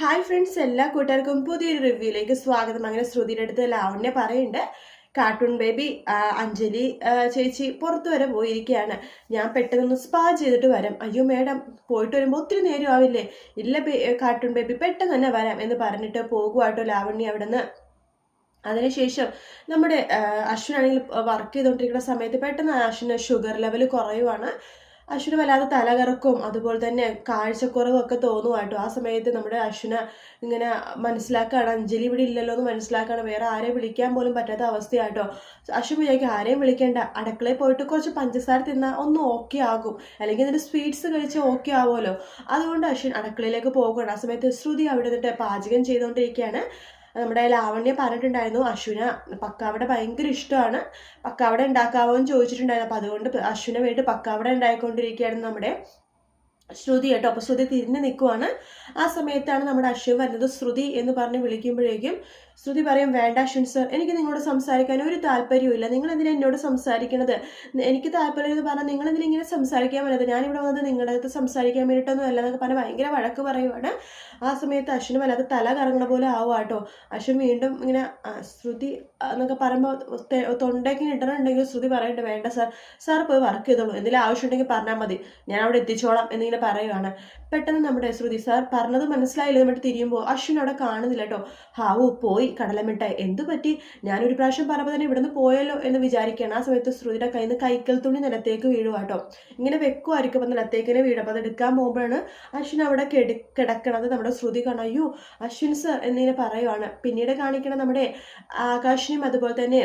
Hi friends, എല്ലാ കൂട്ടുകാർക്കും പുതിയൊരു റിവ്യൂയിലേക്ക് സ്വാഗതം. അങ്ങനെ ശ്രുതിയുടെ അടുത്ത് ലാവണ്യ പറയുന്നുണ്ട്, കാർട്ടൂൺ ബേബി അഞ്ജലി ചേച്ചി പുറത്തു വരെ പോയിരിക്കുകയാണ്, ഞാൻ പെട്ടെന്ന് സ്പാ ചെയ്തിട്ട് വരാം. അയ്യോ മേഡം, പോയിട്ട് വരുമ്പോൾ ഒത്തിരി നേരം ആവില്ലേ? ഇല്ല കാർട്ടൂൺ ബേബി, പെട്ടെന്ന് തന്നെ വരാം എന്ന് പറഞ്ഞിട്ട് പോകുവാട്ടോ ലാവണ്യ അവിടെ നിന്ന്. അതിനുശേഷം നമ്മുടെ അശ്വിനാണെങ്കിൽ വർക്ക് ചെയ്തുകൊണ്ടിരിക്കുന്ന സമയത്ത് പെട്ടെന്ന് അശ്വിന് ഷുഗർ ലെവൽ കുറയുവാണ്. അശ്വിന് വല്ലാതെ തലകറക്കവും അതുപോലെ തന്നെ കാഴ്ചക്കുറവും ഒക്കെ തോന്നുവാട്ടോ. ആ സമയത്ത് നമ്മുടെ അശ്വിന് ഇങ്ങനെ മനസ്സിലാക്കുകയാണ്, അഞ്ജലി ഇവിടെ ഇല്ലല്ലോ എന്ന് മനസ്സിലാക്കുകയാണ്. വേറെ ആരെയും വിളിക്കാൻ പോലും പറ്റാത്ത അവസ്ഥയാട്ടോ. അശ്വിൻ വിചാരിക്കും ആരെയും വിളിക്കേണ്ട, അടുക്കളയിൽ പോയിട്ട് കുറച്ച് പഞ്ചസാര തിന്നാൽ ഒന്ന് ഓക്കെ ആകും, അല്ലെങ്കിൽ ഇതിൻ്റെ സ്വീറ്റ്സ് കഴിച്ച് ഓക്കെ ആവുമല്ലോ. അതുകൊണ്ട് അശ്വിൻ അടുക്കളയിലേക്ക് പോകുകയാണ്. ആ സമയത്ത് ശ്രുതി അവിടെ നിന്നിട്ട് പാചകം ചെയ്തുകൊണ്ടിരിക്കുകയാണ്. നമ്മുടെ ലാവണ്യ പറഞ്ഞിട്ടുണ്ടായിരുന്നു അശ്വിന് പക്കാവട ഭയങ്കര ഇഷ്ടമാണ്, പക്കാവട ഉണ്ടാക്കാവോ എന്ന് ചോദിച്ചിട്ടുണ്ടായിരുന്നു. അപ്പം അതുകൊണ്ട് അശ്വിന് വേണ്ടി പക്കാവട ഉണ്ടായിക്കൊണ്ടിരിക്കുകയാണ് നമ്മുടെ ശ്രുതി കേട്ടോ. അപ്പോൾ ശ്രുതി തിരിഞ്ഞ് നിൽക്കുവാണ്. ആ സമയത്താണ് നമ്മുടെ അശ്വിൻ വരുന്നത്. ശ്രുതി എന്ന് പറഞ്ഞ് വിളിക്കുമ്പോഴേക്കും ശ്രുതി പറയും, വേണ്ട അശ്വിൻ സർ, എനിക്ക് നിങ്ങളോട് സംസാരിക്കാൻ ഒരു താല്പര്യമില്ല, നിങ്ങൾ എന്തിനാ എന്നോട് സംസാരിക്കണത്? എനിക്ക് താല്പര്യം എന്ന് പറഞ്ഞാൽ നിങ്ങൾ ഇങ്ങനെ സംസാരിക്കാൻ പറ്റത്, ഞാനിവിടെ വന്നത് നിങ്ങളുടെ അടുത്ത് സംസാരിക്കാൻ വേണ്ടിയിട്ടൊന്നും അല്ല എന്നൊക്കെ പറഞ്ഞാൽ ഭയങ്കര വഴക്ക് പറയുവാണ്. ആ സമയത്ത് അശ്വിന് വല്ലാതെ തല കറങ്ങണ പോലെ ആവുക. അശ്വിൻ വീണ്ടും ഇങ്ങനെ ശ്രുതി എന്നൊക്കെ പറയുമ്പോൾ തൊണ്ടയ്ക്ക് ഇടണമെന്നുണ്ടെങ്കിൽ ശ്രുതി പറയുന്നുണ്ട്, വേണ്ട സാർ, സാർ പോയി വർക്ക് ചെയ്തോളൂ, എന്തെങ്കിലും ആവശ്യമുണ്ടെങ്കിൽ പറഞ്ഞാൽ മതി, ഞാൻ അവിടെ എത്തിച്ചോളാം എന്നിങ്ങനെ പറയുവാണ്. പെട്ടെന്ന് നമ്മുടെ ശ്രുതി, സാർ പറഞ്ഞത് മനസ്സിലായില്ല എന്നിട്ട് തിരിയുമ്പോൾ അശ്വിൻ അവിടെ കാണുന്നില്ല കേട്ടോ. ഹാവു പോയി കടലമിട്ടായി, എന്തു പറ്റി? ഞാനൊരു പ്രാവശ്യം പറയുമ്പോൾ തന്നെ ഇവിടുന്ന് പോയല്ലോ എന്ന് വിചാരിക്കുകയാണ്. ആ സമയത്ത് ശ്രുതിയുടെ കയ്യിൽ നിന്ന് കൈക്കൽ തുണി നിലത്തേക്ക് വീഴുവാട്ടോ. ഇങ്ങനെ വെക്കുമായിരിക്കും, അപ്പം നിലത്തേക്കിനെ വീഴും. അപ്പം അത് എടുക്കാൻ പോകുമ്പോഴാണ് അശ്വിൻ അവിടെ കിടക്കണത്. നമ്മുടെ ശ്രുതി കാണാം, അയ്യോ അശ്വിൻ സർ എന്നിങ്ങനെ പറയുവാണ്. പിന്നീട് കാണിക്കണം നമ്മുടെ ആകാശിനെയും അതുപോലെ തന്നെ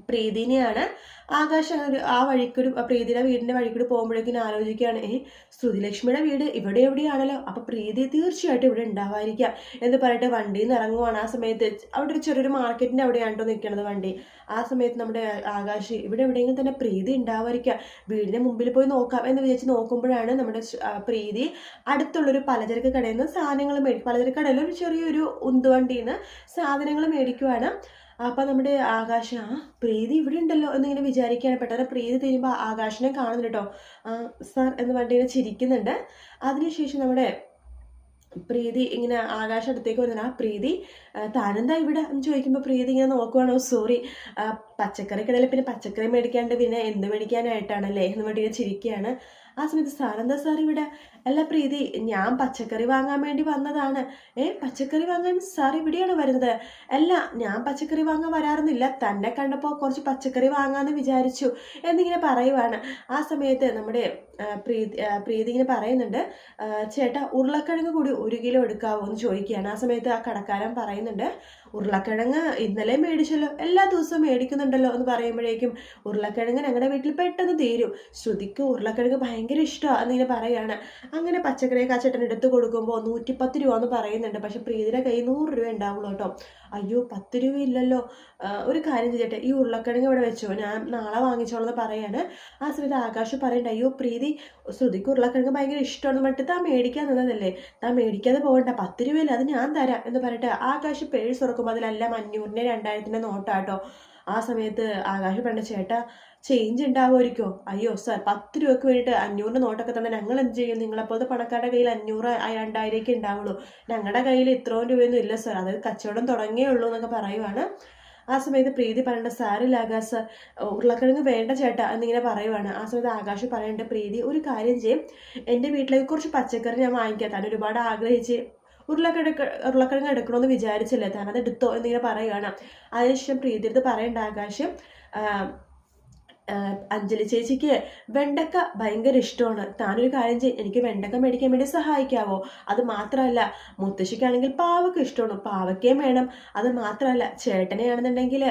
പ്രീതിനെയാണ്. ആകാശ് അങ്ങനെ ആ വഴിക്കൊരു പ്രീതിയുടെ വീടിന്റെ വഴിക്കൂടി പോകുമ്പോഴേക്കും ആലോചിക്കുകയാണ്, ശ്രുതിലക്ഷ്മിയുടെ വീട് ഇവിടെ എവിടെയാണല്ലോ, അപ്പൊ പ്രീതി തീർച്ചയായിട്ടും ഇവിടെ ഉണ്ടാവാതിരിക്കാം എന്ന് പറഞ്ഞിട്ട് വണ്ടിയിൽ നിന്ന് ഇറങ്ങുവാണ്. ആ സമയത്ത് അവിടെ ഒരു ചെറിയൊരു മാർക്കറ്റിന്റെ അവിടെയാണോ നിൽക്കണത് വണ്ടി. ആ സമയത്ത് നമ്മുടെ ആകാശ് ഇവിടെ എവിടെയെങ്കിലും തന്നെ പ്രീതി ഉണ്ടാവാതിരിക്കാം, വീടിന്റെ മുമ്പിൽ പോയി നോക്കാം എന്ന് വിചാരിച്ച് നോക്കുമ്പോഴാണ് നമ്മുടെ പ്രീതി അടുത്തുള്ളൊരു പലചരക്ക് കടയിൽ നിന്ന് സാധനങ്ങൾ പലചരക്ക് കടയിൽ ഒരു ചെറിയൊരു ഉന്തുവണ്ടിയിൽ നിന്ന് സാധനങ്ങൾ മേടിക്കുവാണ്. അപ്പൊ നമ്മുടെ ആകാശ്, പ്രീതി ഇവിടെ ഉണ്ടല്ലോ എന്നിങ്ങനെ വിചാരിക്കുകയാണ്. പെട്ടെന്ന് പ്രീതി തിരിയുമ്പോൾ ആകാശിനെ കാണുന്നുണ്ട് കേട്ടോ. സാർ എന്ന് പറഞ്ഞിട്ട് ഇങ്ങനെ ചിരിക്കുന്നുണ്ട്. അതിനുശേഷം നമ്മുടെ പ്രീതി ഇങ്ങനെ ആകാശം അടുത്തേക്ക് വന്നിട്ട്, ആ പ്രീതി താനെന്താ ഇവിടെ എന്ന് ചോദിക്കുമ്പോൾ പ്രീതി ഇങ്ങനെ നോക്കുവാണോ, സോറി പച്ചക്കറി കടയിൽ പിന്നെ പച്ചക്കറി മേടിക്കാണ്ട് പിന്നെ എന്ത് മേടിക്കാനായിട്ടാണല്ലേ എന്ന് വേണ്ടി ഇങ്ങനെ ചിരിക്കുകയാണ്. ആ സമയത്ത് സാറെന്താ സാർ ഇവിടെ? അല്ല പ്രീതി, ഞാൻ പച്ചക്കറി വാങ്ങാൻ വേണ്ടി വന്നതാണ്. പച്ചക്കറി വാങ്ങാൻ സാർ ഇവിടെയാണ് വരുന്നത്? അല്ല, ഞാൻ പച്ചക്കറി വാങ്ങാൻ വരാറുന്നില്ല, തന്നെ കണ്ടപ്പോൾ കുറച്ച് പച്ചക്കറി വാങ്ങാമെന്ന് വിചാരിച്ചു എന്നിങ്ങനെ പറയുവാണ്. ആ സമയത്ത് നമ്മുടെ പ്രീതി ഇങ്ങനെ പറയുന്നുണ്ട്, ചേട്ടാ ഉരുളക്കിഴങ്ങ് കൂടി 1 കിലോ എടുക്കാവോ എന്ന് ചോദിക്കുകയാണ്. ആ സമയത്ത് ആ കടക്കാരൻ പറയുന്നുണ്ട്, ഉരുളക്കിഴങ്ങ് ഇന്നലെ മേടിച്ചല്ലോ, എല്ലാ ദിവസവും മേടിക്കുന്നുണ്ടല്ലോ എന്ന് പറയുമ്പോഴേക്കും ഉരുളക്കിഴങ്ങ് ഞങ്ങളുടെ വീട്ടിൽ പെട്ടെന്ന് തീരും, ശ്രുതിക്ക് ഉരുളക്കിഴങ്ങ് ഭയങ്കര ഇഷ്ടമാണ് എന്നിങ്ങനെ പറയുകയാണ്. അങ്ങനെ പച്ചക്കറിയൊക്കെ ആ ചേട്ടൻ എടുത്ത് കൊടുക്കുമ്പോൾ 110 രൂപ എന്ന് പറയുന്നുണ്ട്. പക്ഷെ പ്രീതിയുടെ കയ്യിൽ 100 രൂപ ഉണ്ടാവുള്ളൂ കേട്ടോ. അയ്യോ 10 രൂപ ഇല്ലല്ലോ, ഒരു കാര്യം ചെയ്യട്ടെ, ഈ ഉരുളക്കിഴങ്ങ് ഇവിടെ വെച്ചോ, ഞാൻ നാളെ വാങ്ങിച്ചോളൂ എന്ന് പറയാണ്. ആ സമയത്ത് ആകാശ് പറയണ്ട, അയ്യോ പ്രീതി, ശ്രുതിക്ക് ഉരുളക്കിഴങ്ങ് ഭയങ്കര ഇഷ്ടമാണെന്ന് പറഞ്ഞിട്ട് താൻ മേടിക്കാൻ നിന്നതല്ലേ, താൻ മേടിക്കാതെ പോകണ്ട, 10 രൂപയില്ല, അത് ഞാൻ തരാം എന്ന് പറഞ്ഞിട്ട് ആകാശ് പേഴ്സ് തുറക്കുമ്പോൾ അതിലെല്ലാം 500-ന്റെ 2000-ന്റെ നോട്ടാട്ടോ. ആ സമയത്ത് ആകാശ് പറഞ്ഞ, ചേട്ടാ ചേഞ്ച് ഉണ്ടാവുമായിരിക്കോ? അയ്യോ സാർ, 10 രൂപയ്ക്ക് വേണ്ടിയിട്ട് 500-ന്റെ നോട്ടൊക്കെ തന്നെ ഞങ്ങൾ എന്ത് ചെയ്യും? നിങ്ങളെപ്പോലത്തെ പണക്കാരുടെ കയ്യിൽ 500 2000 ഉണ്ടാവുള്ളൂ, ഞങ്ങളുടെ കയ്യിൽ ഇത്രയും രൂപയൊന്നും ഇല്ല സാർ, അതായത് കച്ചവടം തുടങ്ങിയേ ഉള്ളൂ എന്നൊക്കെ പറയുവാണ്. ആ സമയത്ത് പ്രീതി പറയേണ്ട, സാറില്ല ആകാശ് സാർ, ഉരുളക്കിഴങ്ങ് വേണ്ട ചേട്ടാ എന്നിങ്ങനെ പറയുവാണ്. ആ സമയത്ത് ആകാശ് പറയേണ്ട, പ്രീതി ഒരു കാര്യം ചെയ്യും, എൻ്റെ വീട്ടിലേക്ക് കുറച്ച് പച്ചക്കറി ഞാൻ വാങ്ങിക്കാം, താൻ ഒരുപാട് ആഗ്രഹിച്ച് ഉരുളക്കിഴങ്ങ് എടുക്കണമെന്ന് വിചാരിച്ചില്ലേ, താനത് എടുത്തോ എന്നിങ്ങനെ പറയുകയാണ്. അതിനുശേഷം പ്രീതി അടുത്ത് പറയേണ്ട ആകാശം, അഞ്ജലി ചേച്ചിക്ക് വെണ്ടക്ക ഭയങ്കര ഇഷ്ടമാണ്, താനൊരു കാര്യം ചെയ്യും, എനിക്ക് വെണ്ടക്ക മേടിക്കാൻ വേണ്ടി സഹായിക്കാവോ? അത് മാത്രമല്ല മുത്തശ്ശിക്കാണെങ്കിൽ പാവയ്ക്ക ഇഷ്ടമാണ്, പാവയ്ക്കയും വേണം. അത് മാത്രമല്ല ചേട്ടനെയാണെന്നുണ്ടെങ്കിൽ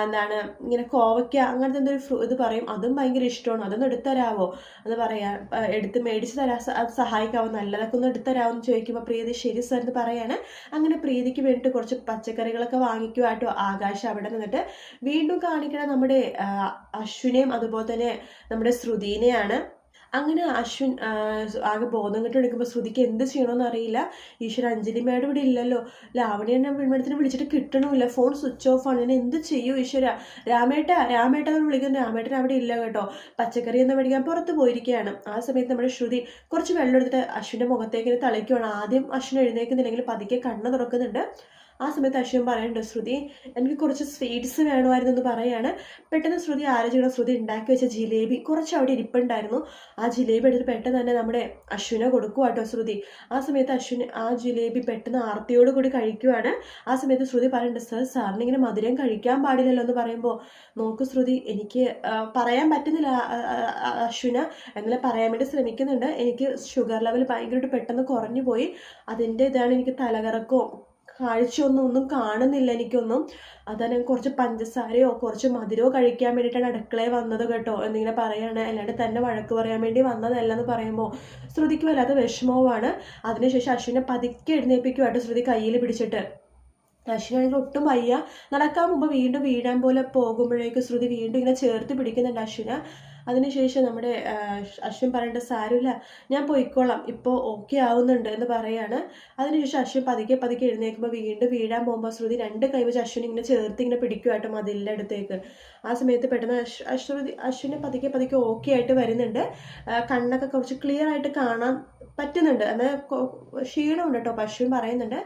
എന്താണ് ഇങ്ങനെ കോവയ്ക്ക അങ്ങനത്തെ എന്തൊരു ഇത് പറയും, അതും ഭയങ്കര ഇഷ്ടമാണ്, അതൊന്ന് എടുത്തരാവോ എന്ന് പറയാം, എടുത്ത് മേടിച്ച് തരാ സഹായിക്കാവോ, നല്ലതൊക്കെ ഒന്ന് എടുത്തരാവോ എന്ന് ചോദിക്കുമ്പോൾ പ്രീതി ശരി സാർ എന്ന് പറയാണ്. അങ്ങനെ പ്രീതിക്ക് വേണ്ടിയിട്ട് കുറച്ച് പച്ചക്കറികളൊക്കെ വാങ്ങിക്കുവാട്ടോ ആകാശ് അവിടെ നിന്നിട്ട്. വീണ്ടും കാണിക്കണം നമ്മുടെ അശ്വിനെയും അതുപോലെ തന്നെ നമ്മുടെ ശ്രുതിനെയാണ്. അങ്ങനെ അശ്വിൻ ആകെ ബോധം കെട്ട് എടുക്കുമ്പോൾ ശ്രുതിക്ക് എന്ത് ചെയ്യണമെന്ന് അറിയില്ല. ഈശ്വര, അഞ്ജലി മാഡം ഇവിടെ ഇല്ലല്ലോ, ലാവണ്യ മാഡത്തിനെ വിളിച്ചിട്ട് കിട്ടണമില്ല, ഫോൺ സ്വിച്ച് ഓഫ് ആണ്, ഞാൻ എന്ത് ചെയ്യൂ ഈശ്വര. രാമേട്ട എന്ന് വിളിക്കുന്ന രാമേട്ടൻ അവിടെ ഇല്ല കേട്ടോ, പച്ചക്കറി എന്ന് മേടിക്കാൻ പുറത്ത് പോയിരിക്കുകയാണ്. ആ സമയത്ത് നമ്മുടെ ശ്രുതി കുറച്ച് വെള്ളം എടുത്തിട്ട് അശ്വിൻ്റെ മുഖത്തേക്ക് തളിക്കുവാണ്. ആദ്യം അശ്വിൻ എഴുന്നേക്കുന്നില്ലെങ്കിൽ പതുക്കെ കണ്ണ് തുറക്കുന്നുണ്ട്. ആ സമയത്ത് അശ്വിൻ പറയുന്നുണ്ട്, ശ്രുതി എനിക്ക് കുറച്ച് സ്വീറ്റ്സ് വേണമായിരുന്നു എന്ന് പറയാണ്. പെട്ടെന്ന് ശ്രുതി ആലോചിക്കണം, ശ്രുതി ഉണ്ടാക്കി വെച്ച ജിലേബി കുറച്ച് അവിടെ ഇരിപ്പുണ്ടായിരുന്നു. ആ ജിലേബി എടുത്തിട്ട് പെട്ടെന്ന് തന്നെ നമ്മുടെ അശ്വിനെ കൊടുക്കുക കേട്ടോ ശ്രുതി. ആ സമയത്ത് അശ്വിൻ ആ ജിലേബി പെട്ടെന്ന് ആർത്തിയോട് കൂടി കഴിക്കുവാണ്. ആ സമയത്ത് ശ്രുതി പറയുന്നുണ്ട്, സാറിന് ഇങ്ങനെ മധുരം കഴിക്കാൻ പാടില്ലല്ലോ എന്ന് പറയുമ്പോൾ, നോക്ക് ശ്രുതി, എനിക്ക് പറയാൻ പറ്റുന്നില്ല അശ്വിന, അങ്ങനെ പറയാൻ വേണ്ടി ശ്രമിക്കുന്നുണ്ട്. എനിക്ക് ഷുഗർ ലെവൽ ഭയങ്കരമായിട്ട് പെട്ടെന്ന് കുറഞ്ഞു പോയി, അതിൻ്റെ ഇതാണ്, എനിക്ക് തലകറക്കവും കാഴ്ചയൊന്നും കാണുന്നില്ല എനിക്കൊന്നും, അതാ ഞാൻ കുറച്ച് പഞ്ചസാരയോ കുറച്ച് മധുരമോ കഴിക്കാൻ വേണ്ടിയിട്ടാണ് അടുക്കളയിൽ വന്നത് കേട്ടോ എന്നിങ്ങനെ പറയാണ്. അല്ലാണ്ട് തന്നെ വഴക്ക് പറയാൻ വേണ്ടി വന്നതല്ലെന്ന് പറയുമ്പോൾ ശ്രുതിക്ക് വല്ലാത്ത വിഷമവുമാണ്. അതിനുശേഷം അശ്വിനെ പതുക്കെ എഴുന്നേൽപ്പിക്കുവായിട്ട് ശ്രുതി കയ്യിൽ പിടിച്ചിട്ട്. അശ്വിനാണെങ്കിൽ ഒട്ടും വയ്യ, നടക്കാൻ മുമ്പ് വീണ്ടും വീഴാൻ പോലെ പോകുമ്പോഴേക്കും ശ്രുതി വീണ്ടും ഇങ്ങനെ ചേർത്ത് പിടിക്കുന്നുണ്ട് അശ്വിനെ. അതിനുശേഷം നമ്മുടെ അശ്വിൻ പറയേണ്ട, സാരമില്ല ഞാൻ പോയിക്കോളാം, ഇപ്പോൾ ഓക്കെ ആവുന്നുണ്ട് എന്ന് പറയാണ്. അതിനുശേഷം അശ്വിൻ പതുക്കെ എഴുന്നേൽക്കുമ്പോൾ വീണ്ടും വീഴാൻ പോകുമ്പോൾ ശ്രുതി രണ്ട് കൈ വെച്ച് അശ്വിൻ ഇങ്ങനെ ചേർത്ത് ഇങ്ങനെ പിടിക്കുമായിട്ട് മതിലിൻ്റെ അടുത്തേക്ക്. ആ സമയത്ത് പെട്ടെന്ന് അശ്വിനെ പതുക്കെ ഓക്കെ ആയിട്ട് വരുന്നുണ്ട്. കണ്ണൊക്കെ കുറച്ച് ക്ലിയർ ആയിട്ട് കാണാൻ പറ്റുന്നുണ്ട്, എന്നാൽ ക്ഷീണമുണ്ട് കേട്ടോ. അശ്വിൻ പറയുന്നുണ്ട്,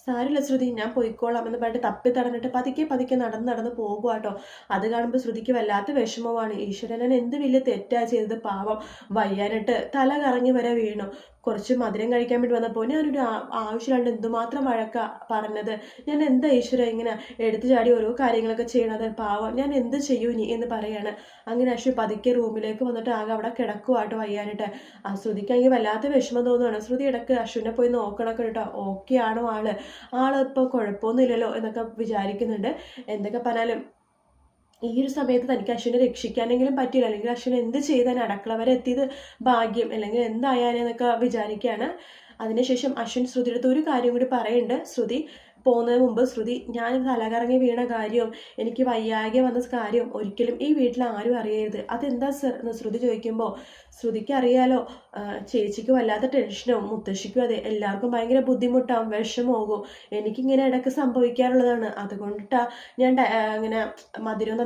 സാരില്ല ശ്രുതി ഞാൻ പോയിക്കോളാം എന്ന് പറഞ്ഞിട്ട് തപ്പി തടഞ്ഞിട്ട് പതുക്കെ നടന്ന് പോകുക കേട്ടോ. അത് കാണുമ്പോൾ ശ്രുതിക്ക് വല്ലാത്ത വിഷമമാണ്. ഈശ്വരൻ എന്ത് വലിയ തെറ്റാ ചെയ്തത്, പാവം വയ്യാനിട്ട് തല കറങ്ങി വരെ വീണു. കുറച്ച് മധുരം കഴിക്കാൻ വേണ്ടി വന്നപ്പോൾ ഞാനൊരു ആവശ്യമില്ലാണ്ട് എന്തുമാത്രം വഴക്കാ പറഞ്ഞത്, ഞാൻ എന്താ ഈശ്വര ഇങ്ങനെ എടുത്തു ചാടി ഓരോ കാര്യങ്ങളൊക്കെ ചെയ്യണത്, പാവം ഞാൻ എന്ത് ചെയ്യൂ ഇനി എന്ന് പറയാണ്. അങ്ങനെ അശ്വി പതുക്കെ റൂമിലേക്ക് വന്നിട്ട് ആകെ അവിടെ കിടക്കുവാട്ടോ വയ്യാനിട്ട്. ആ ശ്രുതിക്കാണെങ്കിൽ വല്ലാത്ത വിഷമം തോന്നുകയാണ്. ശ്രുതി ഇടയ്ക്ക് അശ്വിനെ പോയി നോക്കണൊക്കെ കേട്ടോ, ഓക്കെ ആണോ ആളിപ്പോൾ കുഴപ്പമൊന്നുമില്ലല്ലോ എന്നൊക്കെ വിചാരിക്കുന്നുണ്ട്. എന്തൊക്കെ പറഞ്ഞാലും ഈ ഒരു സമയത്ത് തനിക്ക് അശ്വിനെ രക്ഷിക്കാനെങ്കിലും പറ്റില്ല, അല്ലെങ്കിൽ അശ്വിൻ എന്ത് ചെയ്താൽ അടുക്കള വരെ എത്തിയത് ഭാഗ്യം, അല്ലെങ്കിൽ എന്തായാലെന്നൊക്കെ വിചാരിക്കുകയാണ്. അതിനുശേഷം അശ്വിൻ ശ്രുതിയുടെ അടുത്ത് ഒരു കാര്യം കൂടി പറയുന്നുണ്ട്. ശ്രുതി പോകുന്നതിന് മുമ്പ്, ശ്രുതി ഞാൻ തലകറങ്ങി വീണ കാര്യവും എനിക്ക് വയ്യാകെ വന്ന കാര്യവും ഒരിക്കലും ഈ വീട്ടിൽ ആരും അറിയരുത്, അതെന്താ സർ എന്ന് ശ്രുതി ചോദിക്കുമ്പോൾ, ശ്രുതിക്ക് അറിയാലോ ചേച്ചിക്ക് വല്ലാത്ത ടെൻഷനും മുത്തശ്ശിക്കും അതെ, എല്ലാവർക്കും ഭയങ്കര ബുദ്ധിമുട്ടാവും, വിഷമമാകും, എനിക്കിങ്ങനെ ഇടയ്ക്ക് സംഭവിക്കാറുള്ളതാണ്, അതുകൊണ്ടിട്ടാണ് ഞാൻ ഇങ്ങനെ മധുരമൊന്നും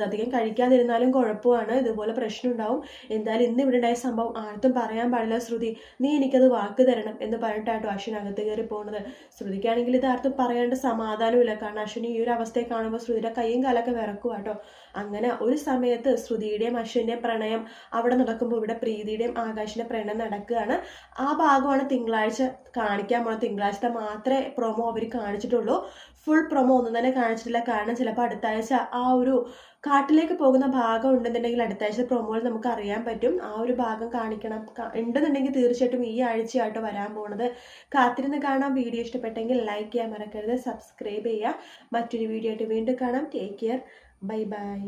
അധികം കഴിക്കാതിരുന്നാലും കുഴപ്പമാണ്, ഇതുപോലെ പ്രശ്നം ഉണ്ടാവും, എന്തായാലും ഇന്ന് ഇവിടെ ഉണ്ടായ സംഭവം ആർക്കും പറയാൻ പാടില്ല ശ്രുതി, നീ എനിക്കത് വാക്ക് തരണം എന്ന് പറഞ്ഞിട്ടാട്ടോ അശ്വിൻ അകത്ത് കയറി പോകുന്നത്. ശ്രുതിക്കാണെങ്കിൽ ഇത് ആർക്കും പറയാണ്ട് സമാധാനമില്ല, കാരണം അശ്വിനി ഈ ഒരു അവസ്ഥയെ കാണുമ്പോൾ ശ്രുതിയുടെ കൈയും കാലൊക്കെ വിറക്കുക കേട്ടോ. അങ്ങനെ ഒരു സമയത്ത് ശ്രുതിയുടെയും അശ്വിൻ്റെയും പ്രണയം അവിടെ നടക്കുമ്പോൾ ഇവിടെ പ്രീതിയുടെയും ആകാശിൻ്റെ പ്രണയം നടക്കുകയാണ്. ആ ഭാഗമാണ് തിങ്കളാഴ്ച കാണിക്കാൻ പോകുന്നത്. തിങ്കളാഴ്ചത്തെ മാത്രമേ പ്രൊമോ അവർ കാണിച്ചിട്ടുള്ളൂ, ഫുൾ പ്രൊമോ ഒന്നും തന്നെ കാണിച്ചിട്ടില്ല. കാരണം ചിലപ്പോൾ അടുത്ത ആഴ്ച ആ ഒരു കാട്ടിലേക്ക് പോകുന്ന ഭാഗം ഉണ്ടെന്നുണ്ടെങ്കിൽ അടുത്ത ആഴ്ച പ്രൊമോയിൽ നമുക്ക് അറിയാൻ പറ്റും. ആ ഒരു ഭാഗം കാണിക്കണം ഉണ്ടെന്നുണ്ടെങ്കിൽ തീർച്ചയായിട്ടും ഈ ആഴ്ചയായിട്ട് വരാൻ പോകുന്നത്. കാത്തിരുന്ന് കാണാം. വീഡിയോ ഇഷ്ടപ്പെട്ടെങ്കിൽ ലൈക്ക് ചെയ്യാൻ മറക്കരുത്, സബ്സ്ക്രൈബ് ചെയ്യുക. മറ്റൊരു വീഡിയോ ആയിട്ട് വീണ്ടും കാണാം. Take care, bye bye.